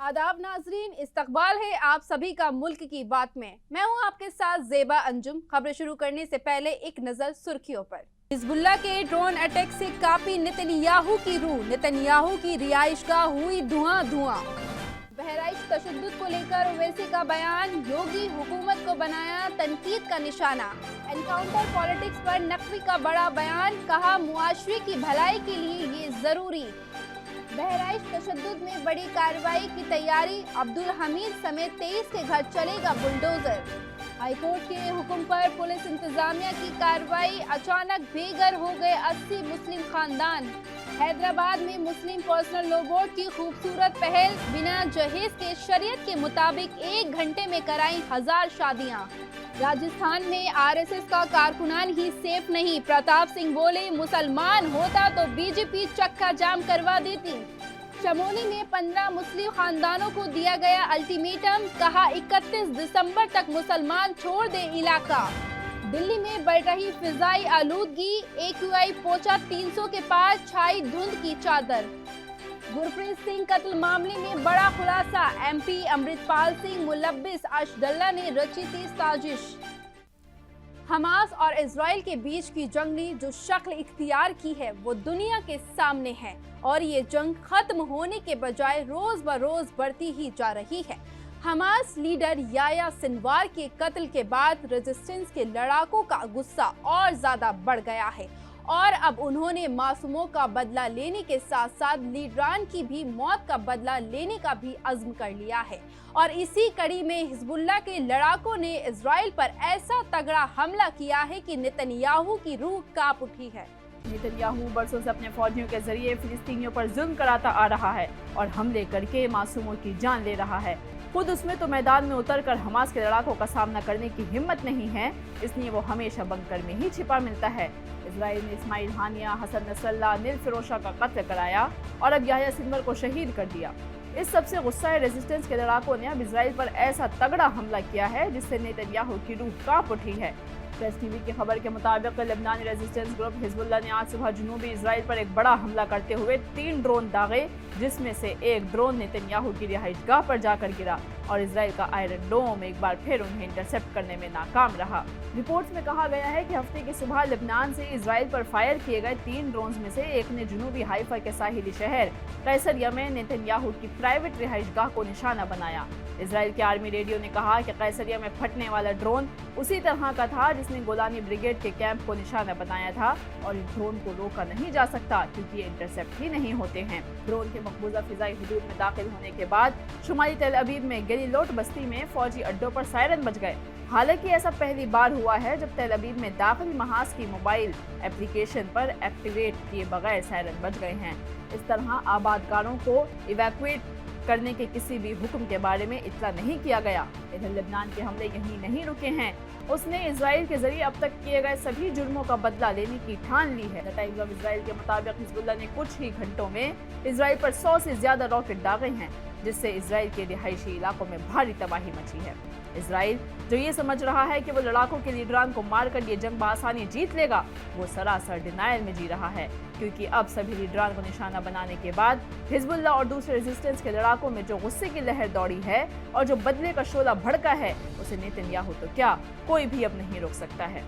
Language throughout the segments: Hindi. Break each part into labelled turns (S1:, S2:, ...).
S1: आदाब नाजरीन, इस्तकबाल है आप सभी का मुल्क की बात में। मैं हूं आपके साथ ज़ेबा अंजुम। खबरें शुरू करने से पहले एक नज़र सुर्खियों पर। हिजबुल्लाह के ड्रोन अटैक से कापी नेतन्याहू की रूह, नेतन्याहू की रिहाइशगाह हुई धुआं धुआं। बहराइच तशद्दुद को लेकर ओवैसी का बयान, योगी हुकूमत को बनाया तनकीद का निशाना। एनकाउंटर पॉलिटिक्स पर नकवी का बड़ा बयान, कहा मुआशरे की भलाई के लिए ये जरूरी। बहराइच तशद्दुद में बड़ी कार्रवाई की तैयारी, अब्दुल हमीद समेत 23 के घर चलेगा बुलडोजर। हाईकोर्ट के हुक्म पर पुलिस इंतजामिया की कार्रवाई, अचानक बेघर हो गए 80 मुस्लिम खानदान। हैदराबाद में मुस्लिम पर्सनल लॉ बोर्ड की खूबसूरत पहल, बिना जहेज के शरीयत के मुताबिक 1 घंटे में कराई 1000 शादियां। राजस्थान में आरएसएस का कारकुनान ही सेफ नहीं, प्रताप सिंह बोले मुसलमान होता तो बीजेपी चक्का जाम करवा देती। चमोली में 15 मुस्लिम खानदानों को दिया गया अल्टीमेटम, कहा 31 दिसंबर तक मुसलमान छोड़ दे इलाका। दिल्ली में बढ़ रही फिजाई आलूदगी, AQI पहुंचा 300 के पार, छाई धुंध की चादर। गुरप्रीत सिंह कत्ल मामले में बड़ा खुलासा, MP अमृतपाल सिंह मुलब्बिस अशदुल्ला ने रची थी साजिश। हमास और इजराइल के बीच की जंग ने जो शक्ल इख्तियार की है वो दुनिया के सामने है और ये जंग खत्म होने के बजाय रोज बरोज बढ़ती ही जा रही है। हमास लीडर याह्या सिनवार के कत्ल के बाद रेजिस्टेंस के लड़ाकों का गुस्सा और ज्यादा बढ़ गया है और अब उन्होंने मासूमों का बदला लेने के साथ साथ लीडरान की भी मौत का बदला लेने का भी अज़्म कर लिया है। और इसी कड़ी में हिजबुल्लाह के लड़ाकों ने इजराइल पर ऐसा तगड़ा हमला किया है कि नेतन्याहू की रूह कांप उठी है।
S2: नेतन्याहू बरसों से अपने फौजियों के जरिए फिलिस्तीनियों पर जुल्म कराता आ रहा है और हमले करके मासूमों की जान ले रहा है। खुद उसमें तो मैदान में उतरकर हमास के लड़ाकों का सामना करने की हिम्मत नहीं है, इसलिए वो हमेशा बंकर में ही छिपा मिलता है। इजराइल ने इस्माइल हानिया, हसन नसरल्लाह, नील फिरोशा का कत्ल कराया और अब याह्या सिनवार को शहीद कर दिया। इस सबसे गुस्साए रेजिस्टेंस के लड़ाकों ने अब इजराइल पर ऐसा तगड़ा हमला किया है जिससे नेतन्याहू की रूह कांप उठी है। प्रेस टीवी की खबर के मुताबिक लेबनानी रेजिस्टेंस ग्रुप हिजबुल्लाह ने आज सुबह जुनूबी इजराइल पर एक बड़ा हमला करते हुए 3 ड्रोन दागे, जिसमें से एक ड्रोन नेतन्याहू की रिहाइशगाह पर जाकर गिरा और इजराइल का आयरन डोम एक बार फिर उन्हें इंटरसेप्ट करने में नाकाम रहा। रिपोर्ट्स में कहा गया है कि हफ्ते की सुबह लेबनान से इजराइल पर फायर किए गए 3 ड्रोन्स में से एक ने जुनूबी हाइफा के साहिली शहर कैसरिया में नेतन्याहू की प्राइवेट रिहाइशगाह को निशाना बनाया। इजराइल के आर्मी रेडियो ने कहा कि कैसरिया में फटने वाला ड्रोन उसी तरह का था जिसने गोलानी ब्रिगेड के कैंप को निशाना बनाया था और इस ड्रोन को रोका नहीं जा सकता क्योंकि ये इंटरसेप्ट ही नहीं होते हैं। ड्रोन के मकबूजा फिजाई हुदूद में दाखिल होने के बाद शुमाली तेल अवीव में गेलीलोट बस्ती में फौजी अड्डों पर सायरन बज गए। हालांकि ऐसा पहली बार हुआ है जब तेल अवीव में दाखिल महाज की मोबाइल एप्लीकेशन पर एक्टिवेट किए बगैर सायरन बज गए हैं। इस तरह आबादकारों को इवैक्यूएट करने के किसी भी हुक्म के बारे में इत्तला नहीं किया गया। इधर लेबनान के हमले यहीं नहीं रुके हैं, उसने इजराइल के जरिए अब तक किए गए सभी जुर्मों का बदला लेने की ठान ली है। द टाइम्स ऑफ इजराइल के मुताबिक हिजबुल्लाह ने कुछ ही घंटों में इजराइल पर 100 से ज्यादा रॉकेट दागे हैं, जिससे इजराइल के रिहायशी इलाकों में भारी तबाही मची है। इजराइल जो ये समझ रहा है कि वो लड़ाकों के लीडरान को मारकर ये जंग बआसानी जीत लेगा, वो सरासर डिनायल में जी रहा है, क्योंकि अब सभी लीडरान को निशाना बनाने के बाद हिजबुल्लाह और दूसरे रेजिस्टेंस के लड़ाकों में जो गुस्से की लहर दौड़ी है और जो बदले का शोला भड़का है, उसे नेतन्याहू तो क्या कोई भी अब नहीं रोक सकता है।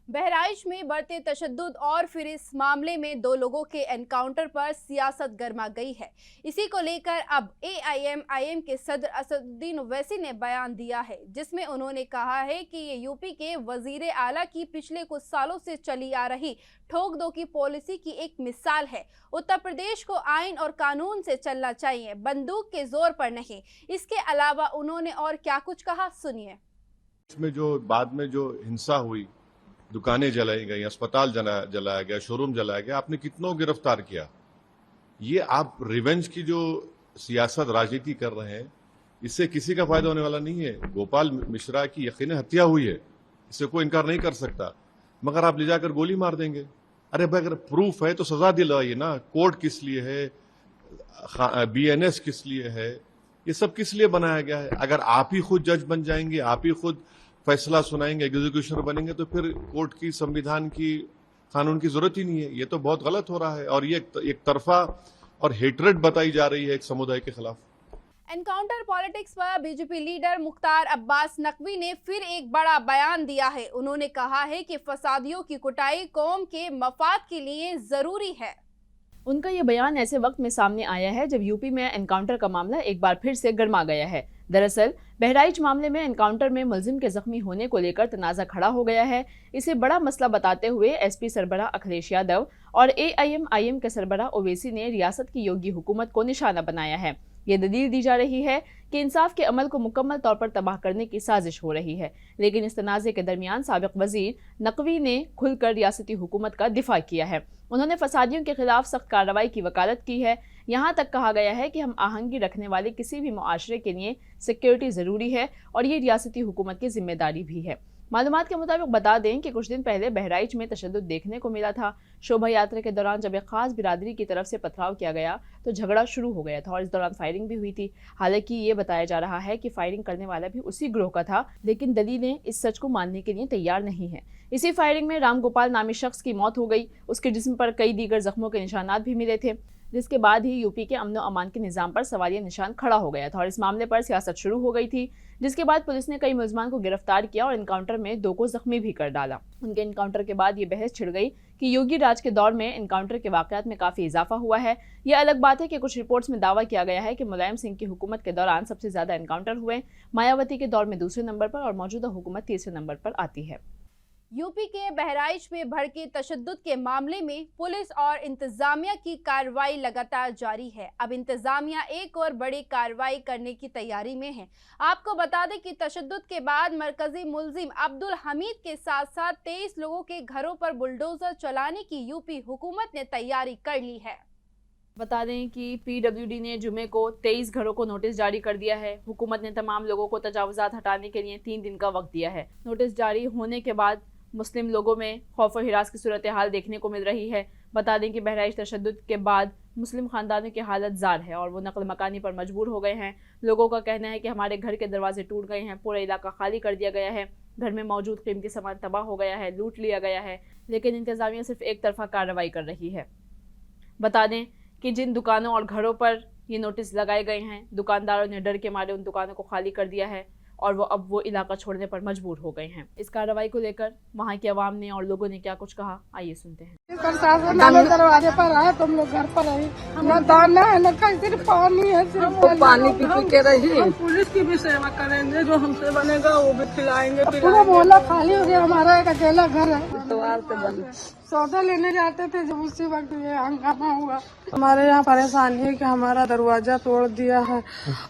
S1: बहराइच में बढ़ते तशद्दुद और फिर इस मामले में 2 लोगों के एनकाउंटर पर सियासत गर्मा गई है। इसी को लेकर अब AIM के सदर असदुद्दीन ओवैसी ने बयान दिया है, जिसमें उन्होंने कहा है कि ये यूपी के वजीर आला की पिछले कुछ सालों से चली आ रही ठोक दो की पॉलिसी की एक मिसाल है। उत्तर प्रदेश को आइन और कानून से चलना चाहिए, बंदूक के जोर पर नहीं। इसके अलावा उन्होंने और क्या कुछ कहा, सुनिए।
S3: इसमें जो बाद में जो हिंसा हुई, दुकानें जलाई गई, अस्पताल जलाया गया, शोरूम जलाया गया, आपने कितनों गिरफ्तार किया। ये आप रिवेंज की जो सियासत राजनीति कर रहे हैं, इससे किसी का फायदा होने वाला नहीं है। गोपाल मिश्रा की यकीनन हत्या हुई है, इससे कोई इनकार नहीं कर सकता, मगर आप ले जाकर गोली मार देंगे। अरे भाई, अगर प्रूफ है तो सजा दिलाइए ना। कोर्ट किस लिए है, BNS किस लिए है, ये सब किस लिए बनाया गया है। अगर आप ही खुद जज बन जाएंगे, आप ही खुद फैसला सुनाएंगे, एग्जीक्यूशन बनेंगे, तो फिर कोर्ट की, संविधान की, कानून की जरूरत ही नहीं है। ये तो बहुत गलत हो रहा है और ये एक तरफा और हेट्रेड बताई जा रही है एक समुदाय के खिलाफ।
S1: एनकाउंटर पॉलिटिक्स पर बीजेपी लीडर मुख्तार अब्बास नकवी ने फिर एक बड़ा बयान दिया है। उन्होंने कहा है कि फसादियों की कुटाई कौम के मफाद के लिए जरूरी है।
S2: उनका ये बयान ऐसे वक्त में सामने आया है जब यूपी में एनकाउंटर का मामला एक बार फिर से गर्मा गया है। दरअसल बहराइच मामले में एनकाउंटर में मुलजिम के जख्मी होने को लेकर तनाज़ा खड़ा हो गया है। इसे बड़ा मसला बताते हुए एसपी सरबराह अखिलेश यादव और एआईएम के सरबराह ओवैसी ने रियासत की योगी हुकूमत को निशाना बनाया है। ये दलील दी जा रही है कि इंसाफ के अमल को मुकम्मल तौर पर तबाह करने की साजिश हो रही है। लेकिन इस तनाज़े के दरमियान साबिक वजीर नकवी ने खुलकर रियासती हुकूमत का दिफा किया है। उन्होंने फसादियों के खिलाफ सख्त कार्रवाई की वकालत की है। यहाँ तक कहा गया है कि हम आहंगी रखने वाले किसी भी मुआशरे के लिए सिक्योरिटी ज़रूरी है और ये रियासती हुकूमत की जिम्मेदारी भी है। मालूमात के मुताबिक बता दें कि कुछ दिन पहले बहराइच में तशद्दुद देखने को मिला था। शोभा यात्रा के दौरान जब एक खास बिरादरी की तरफ से पथराव किया गया तो झगड़ा शुरू हो गया था और इस दौरान फायरिंग भी हुई थी। हालांकि ये बताया जा रहा है कि फायरिंग करने वाला भी उसी ग्रोह का था, लेकिन दलीलें इस सच को मानने के लिए तैयार नहीं है। इसी फायरिंग में राम गोपाल नामी शख्स की मौत हो गई। उसके जिस्म पर कई दीगर जख्मों के निशानात भी मिले थे, जिसके बाद ही यूपी के अमन अमान के निज़ाम पर सवालिया निशान खड़ा हो गया था और इस मामले पर सियासत शुरू हो गई थी, जिसके बाद पुलिस ने कई मुलजमान को गिरफ्तार किया और एनकाउंटर में 2 को जख्मी भी कर डाला। उनके एनकाउंटर के बाद ये बहस छिड़ गई कि योगी राज के दौर में एनकाउंटर के वाकयात में काफ़ी इजाफा हुआ है। यह अलग बात है कि कुछ रिपोर्ट्स में दावा किया गया है कि मुलायम सिंह की हुकूमत के दौरान सबसे ज़्यादा एनकाउंटर हुए, मायावती के दौर में दूसरे नंबर पर और मौजूदा हुकूमत तीसरे नंबर पर आती है।
S1: यूपी के बहराइच में भड़के तशद्दुद के मामले में पुलिस और इंतजामिया की कार्रवाई लगातार जारी है। अब इंतजामिया एक और बड़ी कार्रवाई करने की तैयारी में है। आपको बता दें कि तशद्दुद के बाद मरकजी मुलजिम अब्दुल हमीद के साथ साथ 23 लोगों के घरों पर बुलडोजर चलाने की यूपी हुकूमत ने तैयारी कर ली है।
S2: बता दें कि पीडब्ल्यूडी ने जुमे को 23 घरों को नोटिस जारी कर दिया है। हुकूमत ने तमाम लोगों को तजावुजात हटाने के लिए 3 दिन का वक्त दिया है। नोटिस जारी होने के बाद मुस्लिम लोगों में खौफ और हिरास की सूरत हाल देखने को मिल रही है। बता दें कि बहराइच तशद्दुद के बाद मुस्लिम खानदानों की हालत जार है और वो नकल मकानी पर मजबूर हो गए हैं। लोगों का कहना है कि हमारे घर के दरवाजे टूट गए हैं, पूरा इलाका खाली कर दिया गया है, घर में मौजूद कीमती सामान तबाह हो गया है, लूट लिया गया है। लेकिन इंतजामिया सिर्फ एक तरफा कार्रवाई कर रही है। बता दें कि जिन दुकानों और घरों पर ये नोटिस लगाए गए हैं, दुकानदारों ने डर के मारे उन दुकानों को खाली कर दिया है और वो इलाका छोड़ने पर मजबूर हो गए हैं। इस कार्रवाई को लेकर वहां की आवाम ने और लोगों ने क्या कुछ कहा, आइए सुनते हैं।
S4: प्रशासन हमें दरवाजे पर आए, तुम लोग घर पर रही, न दाना है न कहीं, सिर्फ पानी है, सिर्फ पानी पी के रही। हम पुलिस की भी सेवा करेंगे, जो हमसे बनेगा वो भी खिलाएंगे। पूरा मोहल्ला खाली हो गया, हमारा एक अकेला घर है। सौदा लेने जाते थे जब उसी वक्त ये हंगामा हुआ। हमारे यहाँ परेशानी है कि हमारा दरवाजा तोड़ दिया है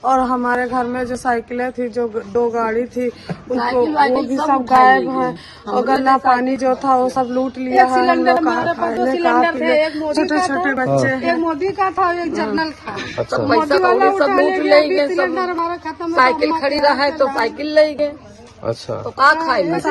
S4: और हमारे घर में जो साइकिलें थी, जो 2 गाड़ी थी, उनको वो भी सब गायब है और गन्ना पानी जो था वो सब लूट लिया है। हम लोग छोटे छोटे बच्चे, एक मोदी का था, एक जनरल था। मोदी वाला उठा ले गया, सिलेंडर हमारा खत्म, साइकिल खड़ी रहा है तो साइकिल ले गए।
S5: अच्छा,
S4: तो का खाए कैसे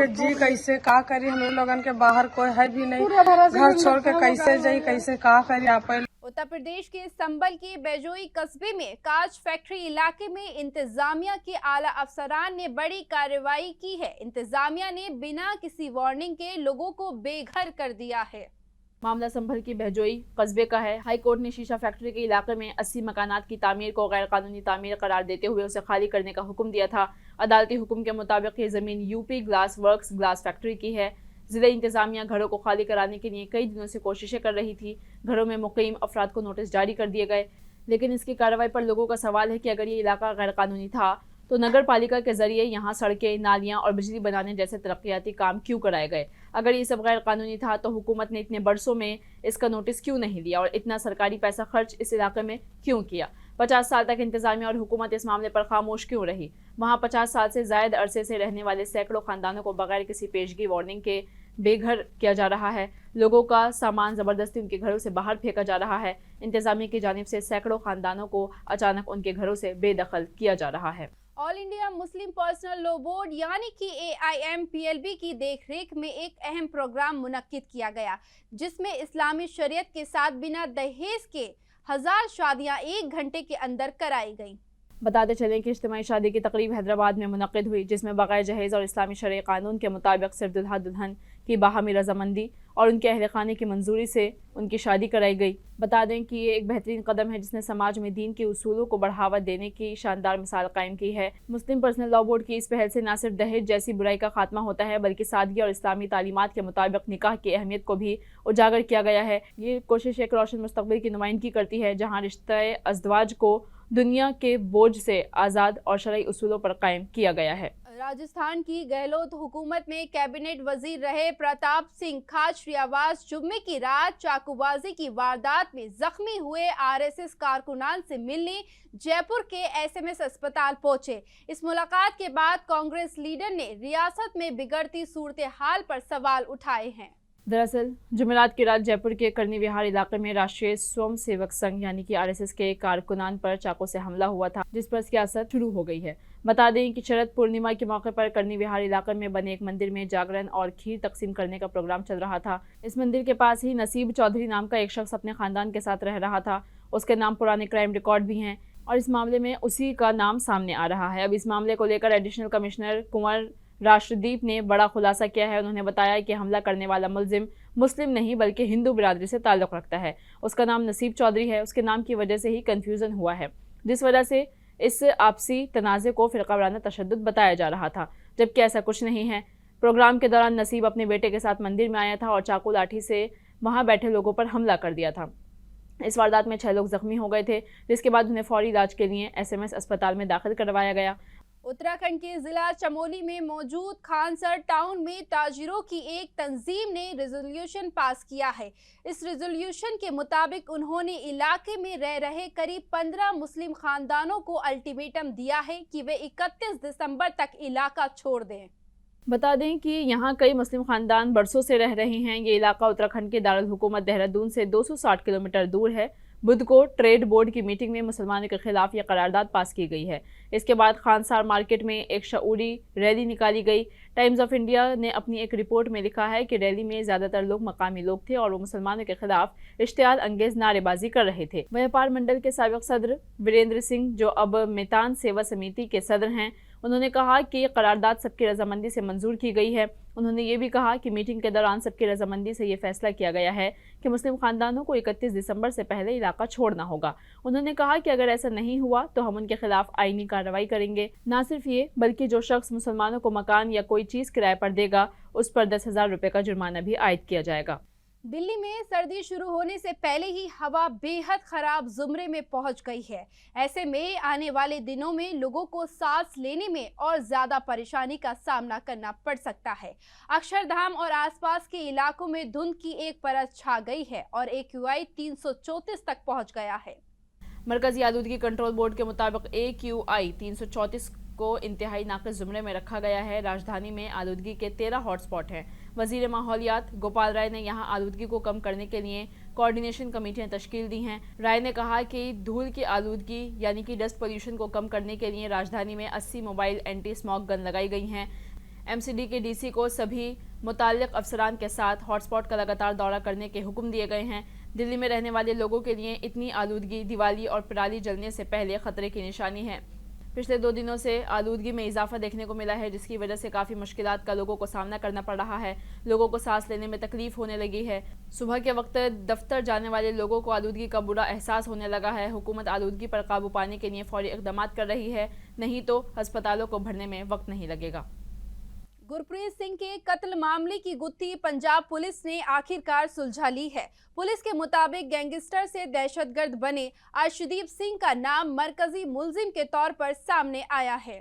S4: जी, कैसे का करी, हम लोगन के बाहर कोई है भी नहीं, घर छोड़ के कैसे जाई, कैसे का करी। आप
S1: उत्तर प्रदेश के संबल के बेजोई कस्बे में कांच फैक्ट्री इलाके में इंतजामिया के आला अफसरान ने बड़ी कार्रवाई की है। इंतजामिया ने बिना किसी वार्निंग के लोगों को बेघर कर दिया है।
S2: मामला संभल की बहजोई कस्बे का है। हाई कोर्ट ने शीशा फैक्ट्री के इलाके में 80 मकानात की तामीर को गैर कानूनी तामीर करार देते हुए उसे खाली करने का हुक्म दिया था। अदालती हुक्म के मुताबिक ये जमीन UP glass works glass factory की है। जिला इंतजामिया घरों को खाली कराने के लिए कई दिनों से कोशिशें कर रही थी। घरों में मुकीम अफराद को नोटिस जारी कर दिए गए, लेकिन इसकी कार्रवाई पर लोगों का सवाल है कि अगर ये इलाका गैर कानूनी था तो नगर पालिका के जरिए यहाँ सड़कें, नालियाँ और बिजली बनाने जैसे तरक्याती काम क्यों कराए गए। अगर ये सब गैर कानूनी था तो हुकूमत ने इतने बरसों में इसका नोटिस क्यों नहीं लिया और इतना सरकारी पैसा खर्च इस इलाके में क्यों किया। 50 साल तक इंतजामिया और हुकूमत इस मामले पर खामोश क्यों रही। वहाँ 50 साल से जायद अरसे से रहने वाले सैकड़ों खानदानों को बगैर किसी पेशगी वार्निंग के बेघर किया जा रहा है। लोगों का सामान ज़बरदस्ती उनके घरों से बाहर फेंका जा रहा है। इंतजामिया की जानिब से सैकड़ों खानदानों को अचानक उनके घरों से बेदखल किया जा रहा है।
S1: All India Muslim personal law board यानी कि AIMPLB की देखरेख में एक अहम प्रोग्राम मुनक्किद किया गया, जिसमें इस्लामी शरीयत के साथ बिना दहेज के 1000 शादियां 1 घंटे के अंदर कराई गईं।
S2: बताते चलें कि इज्तिमाई शादी की तकरीब हैदराबाद में मुनक़िद हुई, जिसमें बग़ैर जहेज़ और इस्लामी शरई कानून के मुताबिक सिर्फ दुल्हा दुल्हन की बाहमी रजामंदी और उनके अहल खाने की मंजूरी से उनकी शादी कराई गई। बता दें कि ये एक बेहतरीन कदम है जिसने समाज में दीन के उसूलों को बढ़ावा देने की शानदार मिसाल कायम की है। मुस्लिम पर्सनल लॉ बोर्ड की इस पहल से न सिर्फ दहेज जैसी बुराई का खात्मा होता है, बल्कि सादगी और इस्लामी तालीमात के मुताबिक निकाह की अहमियत को भी उजागर किया गया है। ये कोशिश एक रोशन मुस्तकबिल की नुमाइंदगी करती है, जहाँ रिश्ते अज़दवाज को दुनिया के बोझ से आज़ाद और शरई उसूलों पर कायम किया गया है।
S1: राजस्थान की गहलोत हुकूमत में कैबिनेट वजीर रहे प्रताप सिंह खाचरी आवास जुम्मे की रात चाकूबाजी की वारदात में जख्मी हुए आरएसएस कारकुनान से मिलने जयपुर के एसएमएस अस्पताल पहुंचे। इस मुलाकात के बाद कांग्रेस लीडर ने रियासत में बिगड़ती सूरत हाल पर सवाल उठाए हैं।
S2: दरअसल जुमेरात की रात जयपुर के करनी विहार इलाके में राष्ट्रीय स्वयं सेवक संघ यानी कि आरएसएस के कारकुनान पर चाकू से हमला हुआ था, जिस पर सियासत शुरू हो गई है। बता दें कि शरद पूर्णिमा के मौके पर करनी विहार इलाके में बने एक मंदिर में जागरण और खीर तकसीम करने का प्रोग्राम चल रहा था। इस मंदिर के पास ही नसीब चौधरी नाम का एक शख्स अपने खानदान के साथ रह रहा था। उसके नाम पुराने क्राइम रिकॉर्ड भी हैं और इस मामले में उसी का नाम सामने आ रहा है। अब इस मामले को लेकर एडिशनल कमिश्नर कुंवर राष्ट्रदीप ने बड़ा खुलासा किया है। उन्होंने बताया कि हमला करने वाला मुलजिम मुस्लिम नहीं बल्कि हिंदू बिरादरी से ताल्लुक़ रखता है। उसका नाम नसीब चौधरी है। उसके नाम की वजह से ही कन्फ्यूज़न हुआ है, जिस वजह से इस आपसी तनाज़े को फ़िरक़ा वाराना तशद्दुद बताया जा रहा था, जबकि ऐसा कुछ नहीं है। प्रोग्राम के दौरान नसीब अपने बेटे के साथ मंदिर में आया था और चाकू लाठी से वहाँ बैठे लोगों पर हमला कर दिया था। इस वारदात में 6 लोग जख्मी हो गए थे, जिसके बाद उन्हें फौरी इलाज के लिए एसएमएस अस्पताल में दाखिल करवाया गया।
S1: उत्तराखंड के जिला चमोली में मौजूद खानसर टाउन में ताजिरों की एक तंजीम ने रेजोल्यूशन पास किया है। इस रेजोल्यूशन के मुताबिक उन्होंने इलाके में रह रहे करीब 15 मुस्लिम खानदानों को अल्टीमेटम दिया है कि वे 31 दिसंबर तक इलाका छोड़ दें।
S2: बता दें कि यहाँ कई मुस्लिम खानदान बरसों से रह रहे हैं। ये इलाका उत्तराखंड के दारुल हुकूमत देहरादून से 260 किलोमीटर दूर है। बुध को ट्रेड बोर्ड की मीटिंग में मुसलमानों के खिलाफ यह करारदाद पास की गई है। इसके बाद खानसार मार्केट में एक शऊरी रैली निकाली गई। टाइम्स ऑफ इंडिया ने अपनी एक रिपोर्ट में लिखा है कि रैली में ज़्यादातर लोग मकामी लोग थे और वो मुसलमानों के खिलाफ इश्तियाल अंगेज नारेबाजी कर रहे थे। व्यापार मंडल के साबिक सदर वीरेंद्र सिंह, जो अब मैतान सेवा समिति के सदर हैं, उन्होंने कहा कि करारदाद सबकी रजामंदी से मंजूर की गई है। उन्होंने ये भी कहा कि मीटिंग के दौरान सबकी रजामंदी से ये फैसला किया गया है कि मुस्लिम खानदानों को 31 दिसंबर से पहले इलाका छोड़ना होगा। उन्होंने कहा कि अगर ऐसा नहीं हुआ तो हम उनके खिलाफ आईनी कार्रवाई करेंगे। ना सिर्फ ये, बल्कि जो शख्स मुसलमानों को मकान या कोई चीज़ किराए पर देगा उस पर 10,000 रुपये का जुर्माना भी आयद किया जाएगा।
S1: दिल्ली में सर्दी शुरू होने से पहले ही हवा बेहद खराब जुमरे में पहुंच गई है। ऐसे में आने वाले दिनों में लोगों को सांस लेने में और ज्यादा परेशानी का सामना करना पड़ सकता है। अक्षरधाम और आसपास के इलाकों में धुंध की एक परत छा गई है और AQI 334 तक पहुंच गया है।
S2: मरकजी आलूदगी कंट्रोल बोर्ड के मुताबिक AQI 334 को इंतहाई नाक़िस जुमरे में रखा गया है। राजधानी में आलूदगी के 13 हॉटस्पॉट हैं। वजीर माहौलियात गोपाल राय ने यहां आलूदगी को कम करने के लिए कोऑर्डिनेशन कमेटियां तश्कील दी हैं। राय ने कहा कि धूल की आलूदगी यानी कि डस्ट पोल्यूशन को कम करने के लिए राजधानी में 80 मोबाइल एंटी स्मॉग गन लगाई गई हैं। MCD के DC को सभी मुताल्लिक़ अफसरान के साथ हॉटस्पॉट का लगातार दौरा करने के हुक्म दिए गए हैं। दिल्ली में रहने वाले लोगों के लिए इतनी आलूदगी दिवाली और पराली जलने से पहले खतरे की निशानी है। पिछले 2 दिनों से आलूदगी में इजाफा देखने को मिला है, जिसकी वजह से काफ़ी मुश्किलात का लोगों को सामना करना पड़ रहा है। लोगों को सांस लेने में तकलीफ होने लगी है। सुबह के वक्त दफ्तर जाने वाले लोगों को आलूदगी का बुरा एहसास होने लगा है। हुकूमत आलूदगी पर काबू पाने के लिए फौरी इक़दाम कर रही है, नहीं तो अस्पतालों को भरने में वक्त नहीं लगेगा।
S1: गुरप्रीत सिंह के कत्ल मामले की गुत्थी पंजाब पुलिस ने आखिरकार सुलझा ली है। पुलिस के मुताबिक गैंगस्टर से दहशतगर्द बने अर्शदीप सिंह का नाम मरकजी मुलजिम के तौर पर सामने आया है।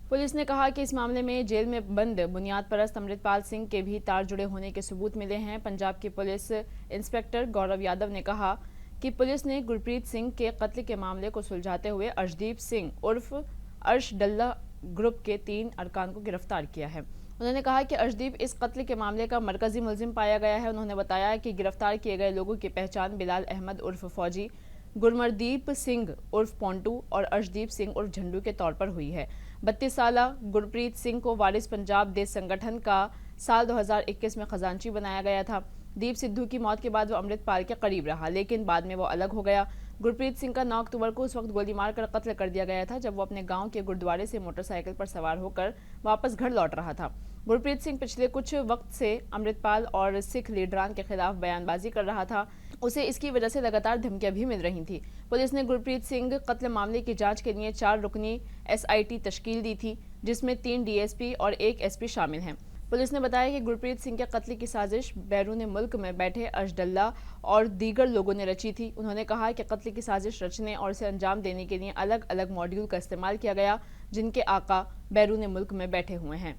S2: पुलिस ने कहा कि इस मामले में जेल में बंद बुनियाद परस्त अमृतपाल सिंह के भी तार जुड़े होने के सबूत मिले हैं। पंजाब के पुलिस इंस्पेक्टर गौरव यादव ने कहा कि पुलिस ने गुरप्रीत सिंह के कत्ल के मामले को सुलझाते हुए अर्शदीप सिंह उर्फ अर्श डल्ला ग्रुप के 3 अरकान को गिरफ्तार किया है। उन्होंने कहा कि अर्शदीप इस कत्ल के मामले का मरकजी मुलजिम पाया गया है। उन्होंने बताया कि गिरफ्तार किए गए लोगों की पहचान बिलाल अहमद उर्फ फौजी, गुरमरदीप सिंह उर्फ पोंटू और अर्शदीप सिंह उर्फ झंडू के तौर पर हुई है। 32 साला गुरप्रीत सिंह को वारिस पंजाब देश संगठन का साल 2021 में खजांची बनाया गया था। दीप सिद्धू की मौत के बाद वो अमृतपाल के करीब रहा, लेकिन बाद में वो अलग हो गया। गुरप्रीत सिंह का 9 अक्टूबर को उस वक्त गोली मारकर कत्ल कर दिया गया था जब वो अपने गांव के गुरुद्वारे से मोटरसाइकिल पर सवार होकर वापस घर लौट रहा था। गुरप्रीत सिंह पिछले कुछ वक्त से अमृतपाल और सिख लीडरान के खिलाफ बयानबाजी कर रहा था। उसे इसकी वजह से लगातार धमकियां भी मिल रही थी। पुलिस ने गुरप्रीत सिंह कत्ल मामले की जांच के लिए 4 रुकनी SIT तश्कील दी थी, जिसमें 3 DSP और 1 SP शामिल हैं। पुलिस ने बताया कि गुरप्रीत सिंह के कत्ल की साजिश बैरून मुल्क में बैठे अजडल्ला और दीगर लोगों ने रची थी। उन्होंने कहा कि कत्ल की साजिश रचने और इसे अंजाम देने के लिए अलग अलग मॉड्यूल का इस्तेमाल किया गया, जिनके आका बैरून मुल्क में बैठे हुए हैं।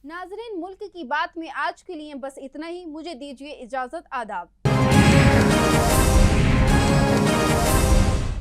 S1: नाजरीन, मुल्क की बात में आज के लिए बस इतना ही। मुझे दीजिए इजाजत। आदाब।